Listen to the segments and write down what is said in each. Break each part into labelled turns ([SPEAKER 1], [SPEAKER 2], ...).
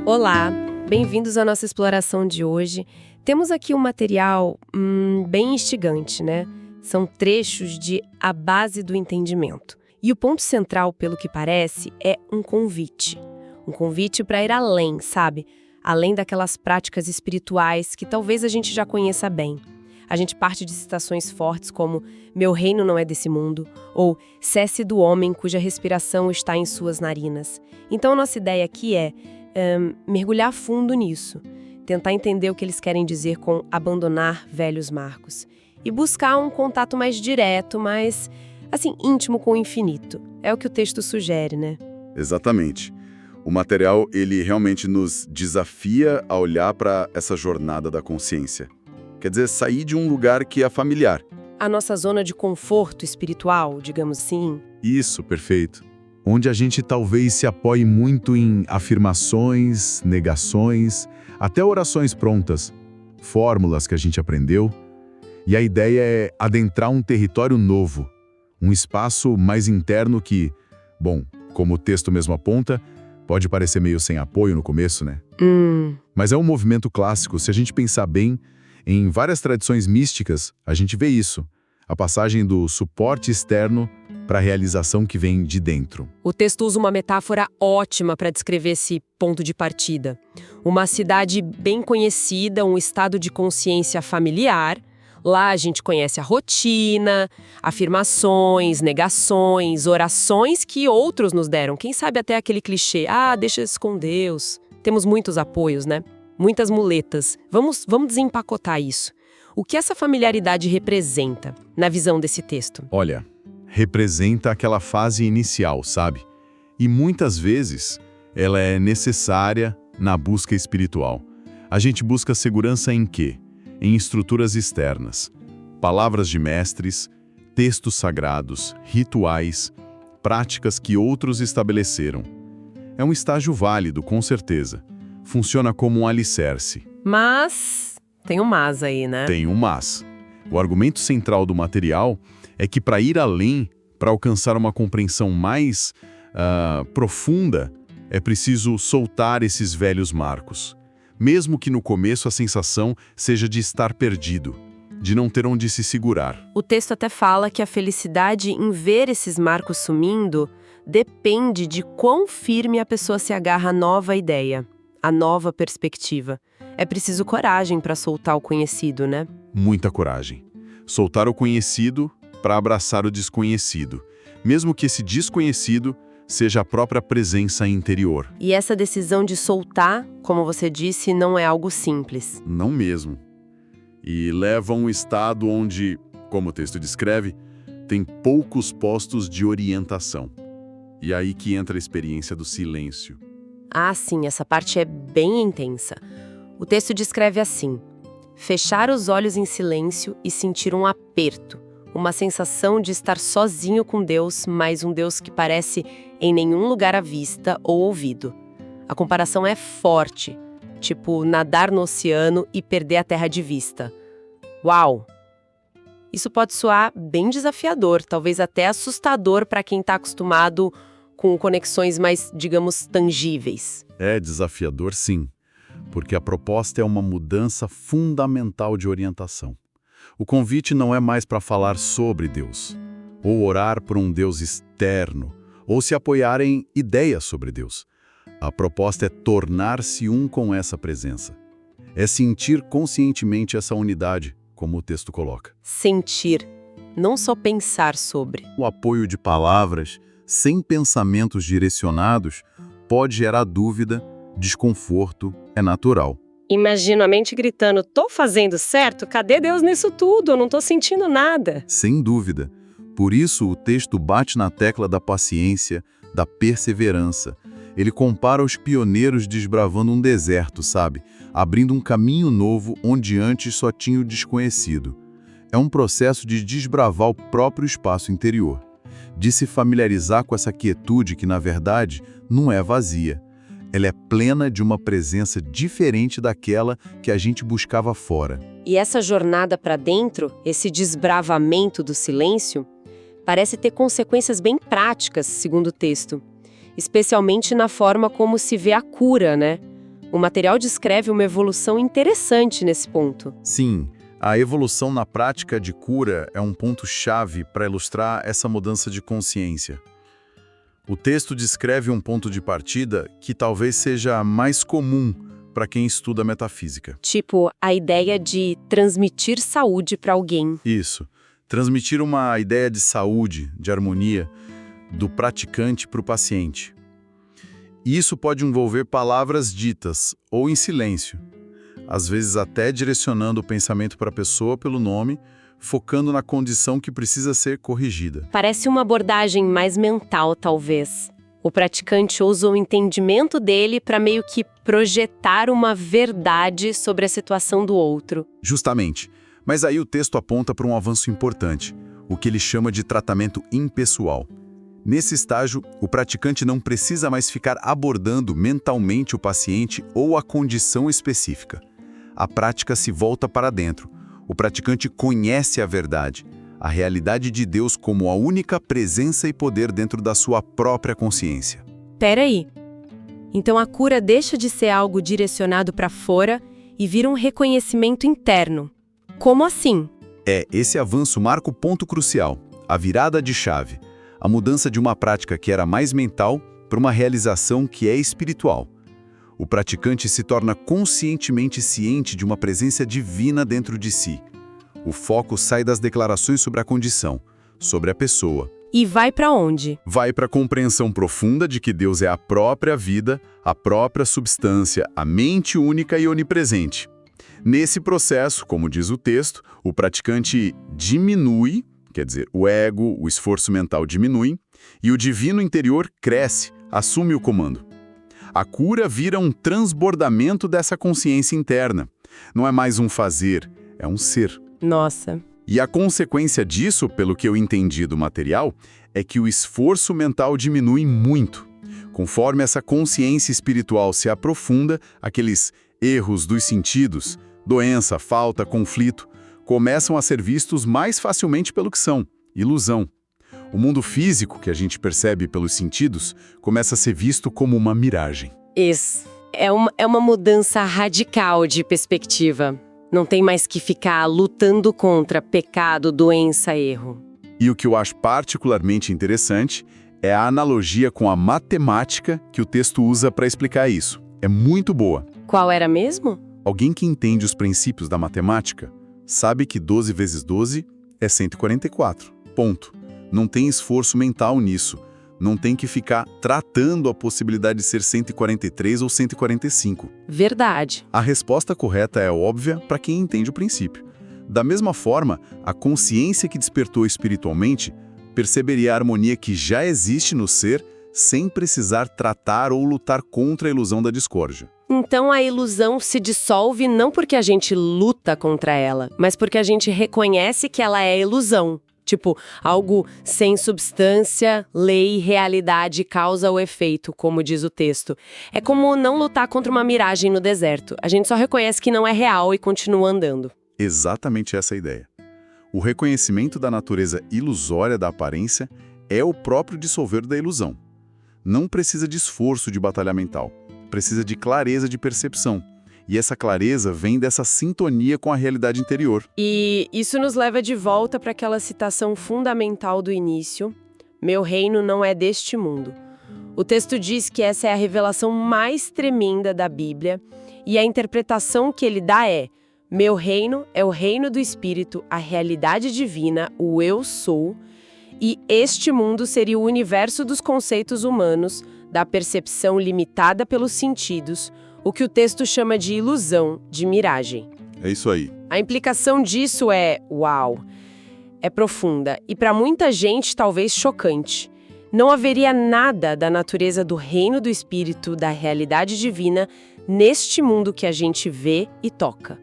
[SPEAKER 1] Olá, bem-vindos à nossa exploração de hoje. Temos aqui um material bem instigante, né? São trechos de A Base do Entendimento. E o ponto central, pelo que parece, é um convite. Um convite para ir além, sabe? Além daquelas práticas espirituais que talvez a gente já conheça bem. A gente parte de citações fortes como "Meu reino não é desse mundo" ou "Cesse do homem cuja respiração está em suas narinas". Então a nossa ideia aqui é mergulhar fundo nisso, tentar entender o que eles querem dizer com abandonar velhos marcos e buscar um contato mais direto, mais, íntimo com o infinito. É o que o texto sugere, né?
[SPEAKER 2] Exatamente. O material, ele realmente nos desafia a olhar para essa jornada da consciência. Quer dizer, sair de um lugar que é familiar.
[SPEAKER 1] A nossa zona de conforto espiritual, digamos assim.
[SPEAKER 3] Isso, perfeito. Onde a gente talvez se apoie muito em afirmações, negações, até orações prontas, fórmulas que a gente aprendeu. E a ideia é adentrar um território novo, um espaço mais interno que, bom, como o texto mesmo aponta, pode parecer meio sem apoio no começo, né? Mas é um movimento clássico. Se a gente pensar bem, em várias tradições místicas, a gente vê isso. A passagem do suporte externo para a realização que vem de dentro.
[SPEAKER 1] O texto usa uma metáfora ótima para descrever esse ponto de partida. Uma cidade bem conhecida, um estado de consciência familiar. Lá a gente conhece a rotina, afirmações, negações, orações que outros nos deram. Quem sabe até aquele clichê, deixa isso com Deus. Temos muitos apoios, né? Muitas muletas. Vamos desempacotar isso. O que essa familiaridade representa na visão desse texto?
[SPEAKER 3] Olha, representa aquela fase inicial, sabe? E muitas vezes ela é necessária na busca espiritual. A gente busca segurança em quê? Em estruturas externas. Palavras de mestres, textos sagrados, rituais, práticas que outros estabeleceram. É um estágio válido, com certeza. Funciona como um alicerce.
[SPEAKER 1] Mas tem um mas aí, né?
[SPEAKER 3] Tem um mas. O argumento central do material é que para ir além, para alcançar uma compreensão mais profunda, é preciso soltar esses velhos marcos. Mesmo que no começo a sensação seja de estar perdido, de não ter onde se segurar.
[SPEAKER 1] O texto até fala que a felicidade em ver esses marcos sumindo depende de quão firme a pessoa se agarra à nova ideia, à nova perspectiva. É preciso coragem para soltar o conhecido, né?
[SPEAKER 3] Muita coragem. Soltar o conhecido para abraçar o desconhecido, mesmo que esse desconhecido seja a própria presença interior.
[SPEAKER 1] E essa decisão de soltar, como você disse, não é algo simples.
[SPEAKER 3] Não mesmo. E leva a um estado onde, como o texto descreve, tem poucos postos de orientação. E aí que entra a experiência do silêncio.
[SPEAKER 1] Sim, essa parte é bem intensa. O texto descreve assim: fechar os olhos em silêncio e sentir um aperto, uma sensação de estar sozinho com Deus, mas um Deus que parece em nenhum lugar à vista ou ouvido. A comparação é forte, tipo nadar no oceano e perder a terra de vista. Uau! Isso pode soar bem desafiador, talvez até assustador para quem está acostumado com conexões mais, digamos, tangíveis.
[SPEAKER 3] É desafiador, sim, porque a proposta é uma mudança fundamental de orientação. O convite não é mais para falar sobre Deus, ou orar por um Deus externo, ou se apoiar em ideias sobre Deus. A proposta é tornar-se um com essa presença. É sentir conscientemente essa unidade, como o texto coloca.
[SPEAKER 1] Sentir, não só pensar sobre.
[SPEAKER 3] O apoio de palavras, sem pensamentos direcionados, pode gerar dúvida, desconforto, é natural.
[SPEAKER 1] Imagino a mente gritando: tô fazendo certo? Cadê Deus nisso tudo? Eu não tô sentindo nada.
[SPEAKER 3] Sem dúvida. Por isso o texto bate na tecla da paciência, da perseverança. Ele compara os pioneiros desbravando um deserto, sabe? Abrindo um caminho novo onde antes só tinha o desconhecido. É um processo de desbravar o próprio espaço interior, de se familiarizar com essa quietude que, na verdade, não é vazia. Ela é plena de uma presença diferente daquela que a gente buscava fora.
[SPEAKER 1] E essa jornada para dentro, esse desbravamento do silêncio, parece ter consequências bem práticas, segundo o texto. Especialmente na forma como se vê a cura, né? O material descreve uma evolução interessante nesse ponto.
[SPEAKER 3] Sim, a evolução na prática de cura é um ponto-chave para ilustrar essa mudança de consciência. O texto descreve um ponto de partida que talvez seja mais comum para quem estuda metafísica.
[SPEAKER 1] Tipo, a ideia de transmitir saúde para alguém.
[SPEAKER 3] Isso. Transmitir uma ideia de saúde, de harmonia, do praticante para o paciente. Isso pode envolver palavras ditas ou em silêncio, às vezes até direcionando o pensamento para a pessoa pelo nome, focando na condição que precisa ser corrigida.
[SPEAKER 1] Parece uma abordagem mais mental, talvez. O praticante usa o entendimento dele para meio que projetar uma verdade sobre a situação do outro.
[SPEAKER 3] Justamente. Mas aí o texto aponta para um avanço importante, o que ele chama de tratamento impessoal. Nesse estágio, o praticante não precisa mais ficar abordando mentalmente o paciente ou a condição específica. A prática se volta para dentro. O praticante conhece a verdade, a realidade de Deus como a única presença e poder dentro da sua própria consciência.
[SPEAKER 1] Peraí. Então a cura deixa de ser algo direcionado para fora e vira um reconhecimento interno. Como assim?
[SPEAKER 3] Esse avanço marca o ponto crucial, a virada de chave. A mudança de uma prática que era mais mental para uma realização que é espiritual. O praticante se torna conscientemente ciente de uma presença divina dentro de si. O foco sai das declarações sobre a condição, sobre a pessoa.
[SPEAKER 1] E vai para onde?
[SPEAKER 3] Vai para a compreensão profunda de que Deus é a própria vida, a própria substância, a mente única e onipresente. Nesse processo, como diz o texto, o praticante diminui, quer dizer, o ego, o esforço mental diminuem, e o divino interior cresce, assume o comando. A cura vira um transbordamento dessa consciência interna. Não é mais um fazer, é um ser.
[SPEAKER 1] Nossa.
[SPEAKER 3] E a consequência disso, pelo que eu entendi do material, é que o esforço mental diminui muito. Conforme essa consciência espiritual se aprofunda, aqueles erros dos sentidos, doença, falta, conflito, começam a ser vistos mais facilmente pelo que são, ilusão. O mundo físico, que a gente percebe pelos sentidos, começa a ser visto como uma miragem.
[SPEAKER 1] Isso. É uma mudança radical de perspectiva. Não tem mais que ficar lutando contra pecado, doença, erro.
[SPEAKER 3] E o que eu acho particularmente interessante é a analogia com a matemática que o texto usa para explicar isso. É muito boa.
[SPEAKER 1] Qual era mesmo?
[SPEAKER 3] Alguém que entende os princípios da matemática sabe que 12 vezes 12 é 144. Ponto. Não tem esforço mental nisso. Não tem que ficar tratando a possibilidade de ser 143 ou 145.
[SPEAKER 1] Verdade.
[SPEAKER 3] A resposta correta é óbvia para quem entende o princípio. Da mesma forma, a consciência que despertou espiritualmente perceberia a harmonia que já existe no ser sem precisar tratar ou lutar contra a ilusão da discórdia.
[SPEAKER 1] Então a ilusão se dissolve não porque a gente luta contra ela, mas porque a gente reconhece que ela é ilusão. Tipo, algo sem substância, lei, realidade, causa ou efeito, como diz o texto. É como não lutar contra uma miragem no deserto. A gente só reconhece que não é real e continua andando.
[SPEAKER 3] Exatamente essa a ideia. O reconhecimento da natureza ilusória da aparência é o próprio dissolver da ilusão. Não precisa de esforço de batalha mental. Precisa de clareza de percepção. E essa clareza vem dessa sintonia com a realidade interior.
[SPEAKER 1] E isso nos leva de volta para aquela citação fundamental do início: meu reino não é deste mundo. O texto diz que essa é a revelação mais tremenda da Bíblia, e a interpretação que ele dá é: meu reino é o reino do Espírito, a realidade divina, o eu sou, e este mundo seria o universo dos conceitos humanos, da percepção limitada pelos sentidos, o que o texto chama de ilusão, de miragem.
[SPEAKER 3] É isso aí.
[SPEAKER 1] A implicação disso é, uau, é profunda e para muita gente talvez chocante. Não haveria nada da natureza do reino do Espírito, da realidade divina, neste mundo que a gente vê e toca.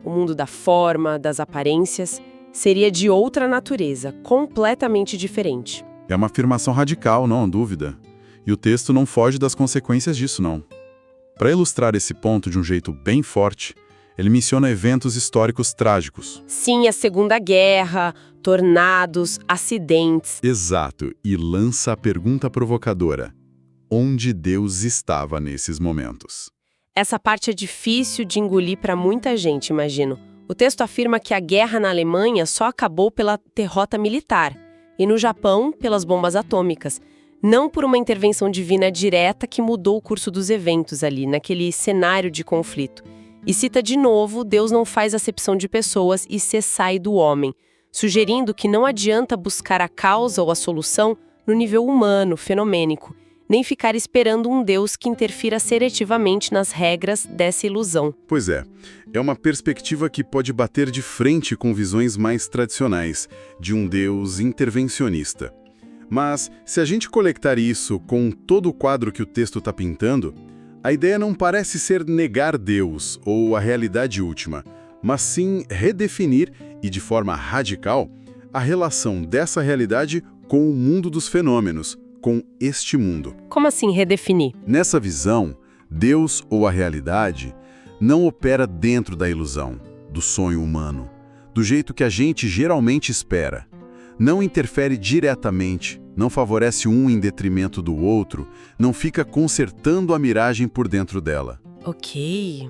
[SPEAKER 1] O mundo da forma, das aparências, seria de outra natureza, completamente diferente.
[SPEAKER 3] É uma afirmação radical, não há dúvida. E o texto não foge das consequências disso, não.
[SPEAKER 2] Para ilustrar esse ponto de um jeito bem forte, ele menciona eventos históricos trágicos.
[SPEAKER 1] Sim, a Segunda Guerra, tornados, acidentes.
[SPEAKER 2] Exato, e lança a pergunta provocadora: onde Deus estava nesses momentos?
[SPEAKER 1] Essa parte é difícil de engolir para muita gente, imagino. O texto afirma que a guerra na Alemanha só acabou pela derrota militar e no Japão pelas bombas atômicas, não por uma intervenção divina direta que mudou o curso dos eventos ali, naquele cenário de conflito. E cita de novo, Deus não faz acepção de pessoas e cessai do homem, sugerindo que não adianta buscar a causa ou a solução no nível humano, fenomênico, nem ficar esperando um Deus que interfira seletivamente nas regras dessa ilusão.
[SPEAKER 2] Pois é uma perspectiva que pode bater de frente com visões mais tradicionais, de um Deus intervencionista. Mas, se a gente conectar isso com todo o quadro que o texto está pintando, a ideia não parece ser negar Deus ou a realidade última, mas sim redefinir, e de forma radical, a relação dessa realidade com o mundo dos fenômenos, com este mundo.
[SPEAKER 1] Como assim redefinir?
[SPEAKER 2] Nessa visão, Deus ou a realidade não opera dentro da ilusão, do sonho humano, do jeito que a gente geralmente espera. Não interfere diretamente, não favorece um em detrimento do outro, não fica consertando a miragem por dentro dela.
[SPEAKER 1] Ok.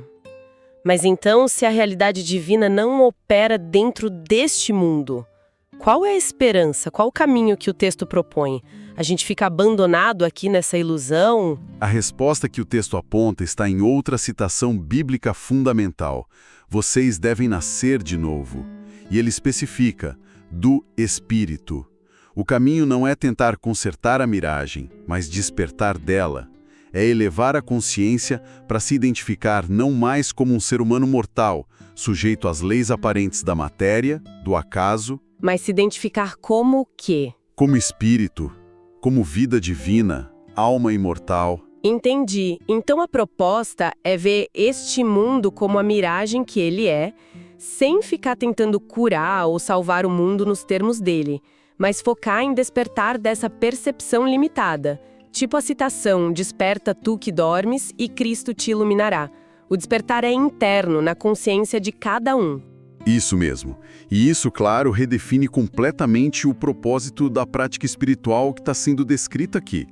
[SPEAKER 1] Mas então, se a realidade divina não opera dentro deste mundo, qual é a esperança? Qual o caminho que o texto propõe? A gente fica abandonado aqui nessa ilusão?
[SPEAKER 2] A resposta que o texto aponta está em outra citação bíblica fundamental. Vocês devem nascer de novo. E ele especifica, do Espírito. O caminho não é tentar consertar a miragem, mas despertar dela. É elevar a consciência para se identificar não mais como um ser humano mortal, sujeito às leis aparentes da matéria, do acaso,
[SPEAKER 1] mas se identificar como o quê?
[SPEAKER 2] Como espírito, como vida divina, alma imortal.
[SPEAKER 1] Entendi. Então a proposta é ver este mundo como a miragem que ele é, sem ficar tentando curar ou salvar o mundo nos termos dele, mas focar em despertar dessa percepção limitada. Tipo a citação, desperta tu que dormes e Cristo te iluminará. O despertar é interno, na consciência de cada um.
[SPEAKER 2] Isso mesmo. E isso, claro, redefine completamente o propósito da prática espiritual que está sendo descrita aqui.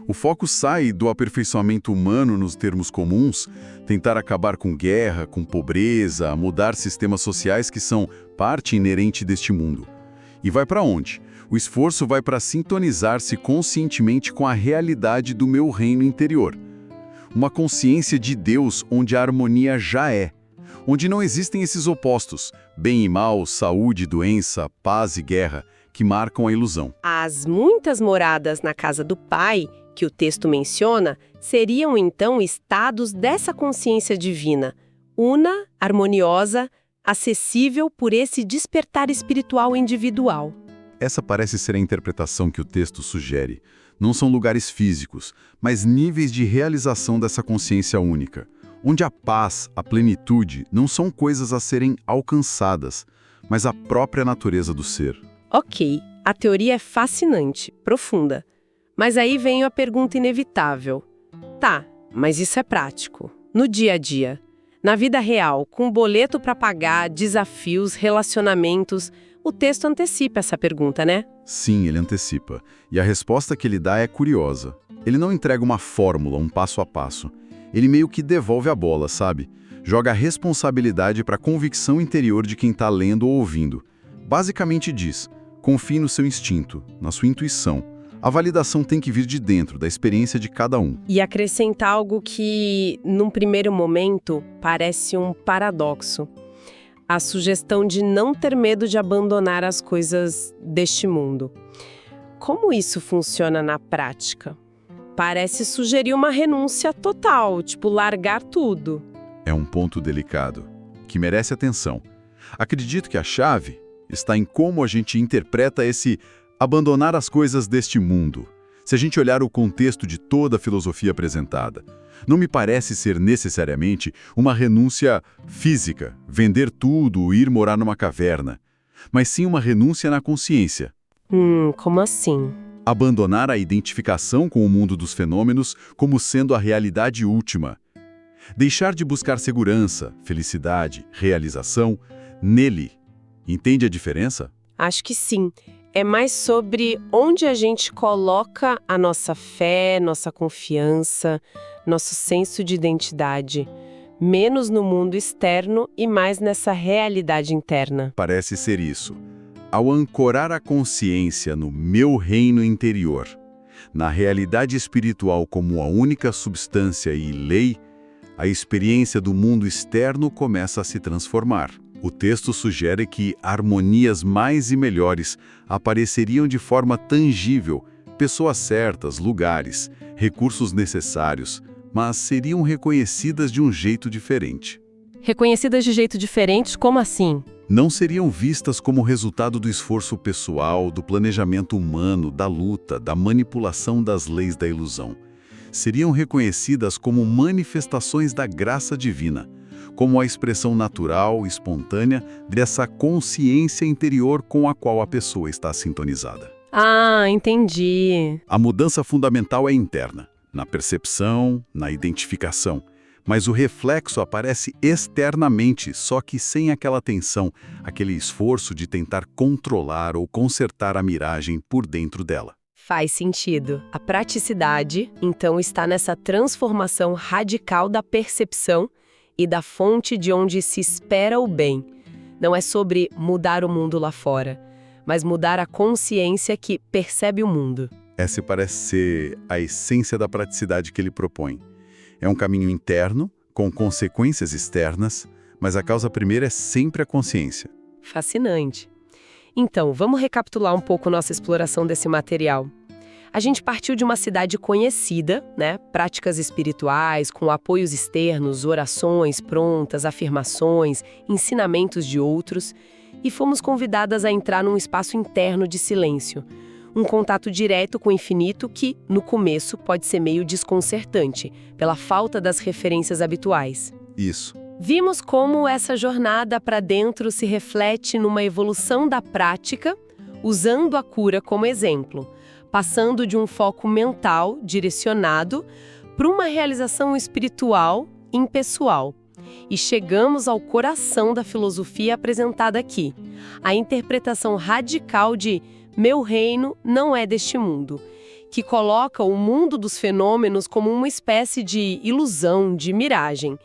[SPEAKER 2] O foco sai do aperfeiçoamento humano nos termos comuns, tentar acabar com guerra, com pobreza, mudar sistemas sociais que são parte inerente deste mundo. E vai para onde? O esforço vai para sintonizar-se conscientemente com a realidade do meu reino interior. Uma consciência de Deus onde a harmonia já é. Onde não existem esses opostos, bem e mal, saúde, doença, paz e guerra, que marcam a ilusão.
[SPEAKER 1] As muitas moradas na casa do Pai, que o texto menciona, seriam então estados dessa consciência divina, una, harmoniosa, acessível por esse despertar espiritual individual.
[SPEAKER 2] Essa parece ser a interpretação que o texto sugere. Não são lugares físicos, mas níveis de realização dessa consciência única, onde a paz, a plenitude, não são coisas a serem alcançadas, mas a própria natureza do ser.
[SPEAKER 1] Ok, a teoria é fascinante, profunda. Mas aí vem a pergunta inevitável. Tá, mas isso é prático. No dia a dia, na vida real, com boleto para pagar, desafios, relacionamentos, o texto antecipa essa pergunta, né?
[SPEAKER 2] Sim, ele antecipa. E a resposta que ele dá é curiosa. Ele não entrega uma fórmula, um passo a passo. Ele meio que devolve a bola, sabe? Joga a responsabilidade para a convicção interior de quem está lendo ou ouvindo. Basicamente diz, confie no seu instinto, na sua intuição. A validação tem que vir de dentro, da experiência de cada um.
[SPEAKER 1] E acrescentar algo que, num primeiro momento, parece um paradoxo. A sugestão de não ter medo de abandonar as coisas deste mundo. Como isso funciona na prática? Parece sugerir uma renúncia total, tipo largar tudo.
[SPEAKER 2] É um ponto delicado, que merece atenção. Acredito que a chave está em como a gente interpreta esse abandonar as coisas deste mundo. Se a gente olhar o contexto de toda a filosofia apresentada, não me parece ser necessariamente uma renúncia física, vender tudo, ir morar numa caverna, mas sim uma renúncia na consciência.
[SPEAKER 1] Como assim?
[SPEAKER 2] Abandonar a identificação com o mundo dos fenômenos como sendo a realidade última, Deixar de buscar segurança, felicidade, realização nele. Entende a diferença?
[SPEAKER 1] Acho que sim. É mais sobre onde a gente coloca a nossa fé, nossa confiança, nosso senso de identidade. Menos no mundo externo e mais nessa realidade interna.
[SPEAKER 2] Parece ser isso. Ao ancorar a consciência no meu reino interior, na realidade espiritual como a única substância e lei, a experiência do mundo externo começa a se transformar. O texto sugere que harmonias mais e melhores apareceriam de forma tangível, pessoas certas, lugares, recursos necessários, mas seriam reconhecidas de um jeito diferente.
[SPEAKER 1] Reconhecidas de jeito diferente, como assim?
[SPEAKER 2] Não seriam vistas como resultado do esforço pessoal, do planejamento humano, da luta, da manipulação das leis da ilusão. Seriam reconhecidas como manifestações da graça divina, como a expressão natural, espontânea, dessa consciência interior com a qual a pessoa está sintonizada.
[SPEAKER 1] Ah, entendi.
[SPEAKER 2] A mudança fundamental é interna, na percepção, na identificação, mas o reflexo aparece externamente, só que sem aquela tensão, aquele esforço de tentar controlar ou consertar a miragem por dentro dela.
[SPEAKER 1] Faz sentido. A praticidade, então, está nessa transformação radical da percepção e da fonte de onde se espera o bem. Não é sobre mudar o mundo lá fora, mas mudar a consciência que percebe o mundo.
[SPEAKER 2] Essa parece ser a essência da praticidade que ele propõe. É um caminho interno, com consequências externas, mas a causa primeira é sempre a consciência.
[SPEAKER 1] Fascinante. Então, vamos recapitular um pouco nossa exploração desse material. A gente partiu de uma cidade conhecida, né? Práticas espirituais, com apoios externos, orações prontas, afirmações, ensinamentos de outros, e fomos convidadas a entrar num espaço interno de silêncio. Um contato direto com o infinito que, no começo, pode ser meio desconcertante, pela falta das referências habituais.
[SPEAKER 2] Isso.
[SPEAKER 1] Vimos como essa jornada para dentro se reflete numa evolução da prática, usando a cura como exemplo, passando de um foco mental direcionado para uma realização espiritual impessoal. E chegamos ao coração da filosofia apresentada aqui, a interpretação radical de meu reino não é deste mundo, que coloca o mundo dos fenômenos como uma espécie de ilusão, de miragem,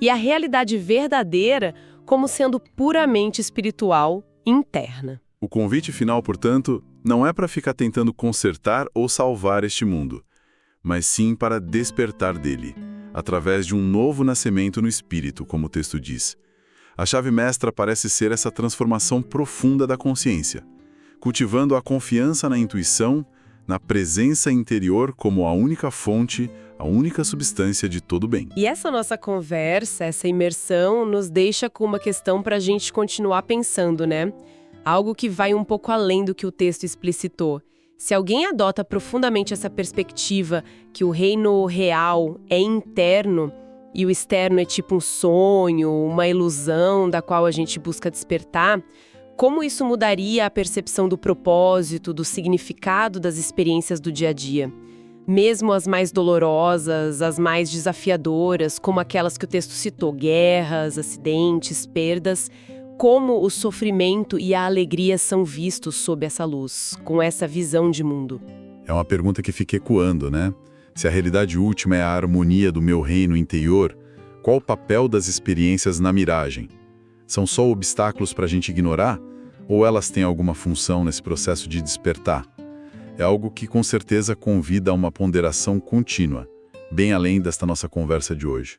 [SPEAKER 1] e a realidade verdadeira como sendo puramente espiritual, interna.
[SPEAKER 2] O convite final, portanto, não é para ficar tentando consertar ou salvar este mundo, mas sim para despertar dele, através de um novo nascimento no espírito, como o texto diz. A chave mestra parece ser essa transformação profunda da consciência, cultivando a confiança na intuição, na presença interior como a única fonte, a única substância de todo bem.
[SPEAKER 1] E essa nossa conversa, essa imersão, nos deixa com uma questão para a gente continuar pensando, né? Algo que vai um pouco além do que o texto explicitou. Se alguém adota profundamente essa perspectiva que o reino real é interno e o externo é tipo um sonho, uma ilusão da qual a gente busca despertar, como isso mudaria a percepção do propósito, do significado das experiências do dia a dia? Mesmo as mais dolorosas, as mais desafiadoras, como aquelas que o texto citou, guerras, acidentes, perdas, como o sofrimento e a alegria são vistos sob essa luz, com essa visão de mundo?
[SPEAKER 2] É uma pergunta que fica ecoando, né? Se a realidade última é a harmonia do meu reino interior, qual o papel das experiências na miragem? São só obstáculos para a gente ignorar? Ou elas têm alguma função nesse processo de despertar? É algo que com certeza convida a uma ponderação contínua, bem além desta nossa conversa de hoje.